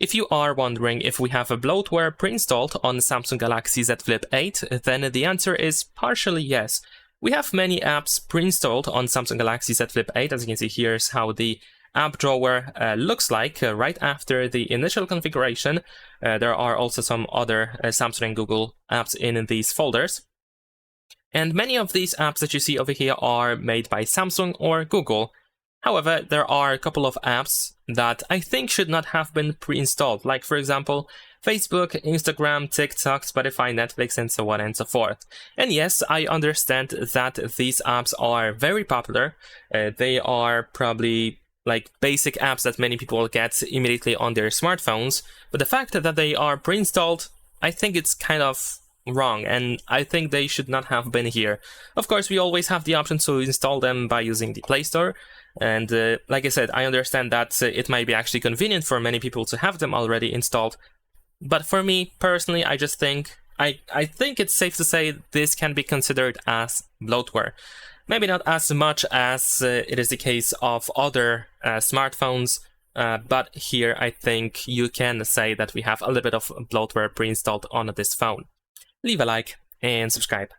If you are wondering if we have a bloatware pre-installed on Samsung Galaxy Z Flip 8, then the answer is partially yes. We have many apps pre-installed on Samsung Galaxy Z Flip 8. As you can see, here's how the app drawer looks like right after the initial configuration. There are also some other Samsung and Google apps in these folders. And many of these apps that you see over here are made by Samsung or Google. However, there are a couple of apps that I think should not have been pre-installed, like for example, Facebook, Instagram, TikTok, Spotify, Netflix, and so on and so forth. And yes, I understand that these apps are very popular. They are probably like basic apps that many people get immediately on their smartphones, but the fact that they are pre-installed, I think it's kind of wrong, and I think they should not have been here. Of course, we always have the option to install them by using the Play Store, and like I said, I understand that it might be actually convenient for many people to have them already installed, but for me personally, I just think I think it's safe to say this can be considered as bloatware. Maybe not as much as it is the case of other smartphones, but here I think you can say that we have a little bit of bloatware pre-installed on this phone. Leave a like and subscribe.